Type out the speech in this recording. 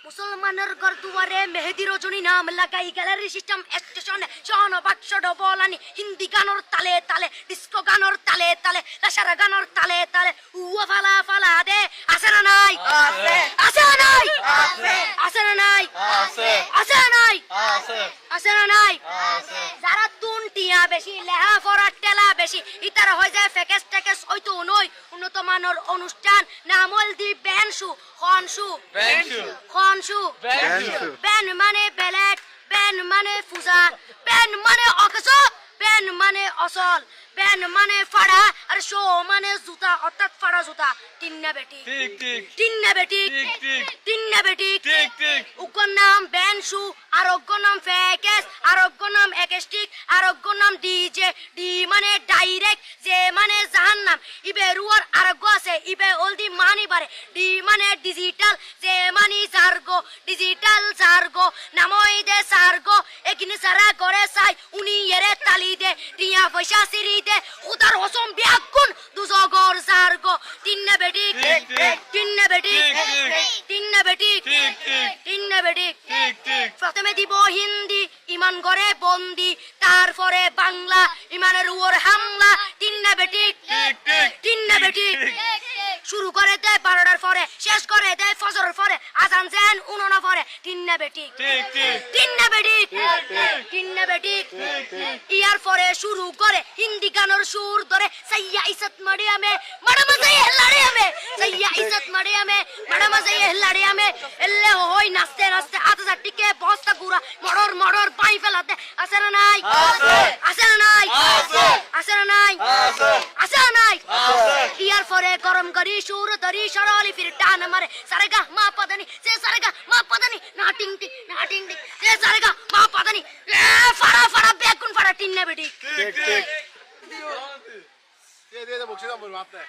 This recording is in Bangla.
মুসলমানের ঘর দুয়ারে মেহেদি রজনী নাম লাগাই গ্যালারি সিস্টেম স্টেশনে শহন বাক্স ডবলানি হিন্দি গানোর তালে তালে ডিস্কো গানোর তালে তালে লাসারা গানোর তালে তালে উয়া ফালা ফালা দে আছে না নাই আছে আছে না নাই আছে আছে না নাই আছে আছে না নাই আছে আছে না নাই আছে যারা তুনটিয়া বেশি লেহা ফরা টেলা বেশি ইতারা হয়ে যায় ফেকেস টেকেস হয়তো নয় উন্নত মানের অনুষ্ঠান নামল দি বেনশু খনশু খনশু বেন মানে বেলেট বেন মানে ফুজা বেন মানে অকস বেন মানে অসল বেন মানে ফাড়া আর শো মানে জুতা অর্থাৎ ফাড়া জুতা তিন্না বেটি ঠিক ঠিক তিন্না বেটি ঠিক ঠিক তিন্না বেটি ঠিক ঠিক উকর নাম বেনশু আরোগ্য নাম ফেকেস আরোগ্য নাম একেস্টিক আরোগ্য নাম ডিজে ডি মানে ডাইরেক্ট যে মানে জাহান্নাম ইবে রুয়ার আরোগ্য আছে ইবে অলদি মানি বারে ডি মানে ডিজিটাল যে মানি জার্গো ডিজিটাল জার্গো নামই দে সার্গো একিনি সারা করে সাই উনি এরে তালি দে টিয়া পয়সা সিরি দে উদার হসম বিয়াকুন দুজগর জার্গো তিন্না বেটি ঠিক ঠিক তিন্না বেটি ঠিক ঠিক তিন্না বেটি ঠিক ঠিক তিন্না বেটি ঠিক ঠিক প্রথমে দিব হিন্দি ইমান করে বন্দি তারপরে বাংলা ইমানের উপর হামলা তিন্না বেটি ঠিক ঠিক তিন্না বেটি শুরু করে দেয় 12টার পরে শেষ করে দেয় ফজরের পরে আজান যেন উননা পরে তিন্না বেটি ঠিক ঠিক তিন্না বেটি ঠিক ঠিক তিন্না বেটি ঠিক ঠিক ইয়ার পরে শুরু করে হিন্দি গানের সুর ধরে সাইয়া ইজ্জত মারিয়ামে ম্যাডাম যাই হেলাড়িয়ামে সাইয়া ইজ্জত মারিয়ামে ম্যাডাম যাই হেলাড়িয়ামে এলে হই নাচতে নাচতে আধা টিকে বস্তা গুড়া মড়র মড়র পাই ফেলাতে আছে না নাই আছে আছে না নাই আছে আছে না নাই আছে আছে না নাই আছে ইয়ার পরে গরম করি সুর ধরি সরলি ফির টান মারে সারেগা মা পদানি সে সারেগা মা পদানি না টিং টিং না টিং টিং সে সারেগা মা পদানি ফাড়া ফাড়া বেগুন ফাড়া টিন্না বেটি ঠিক ঠিক দিয়ে বকশিস বলবো আপনি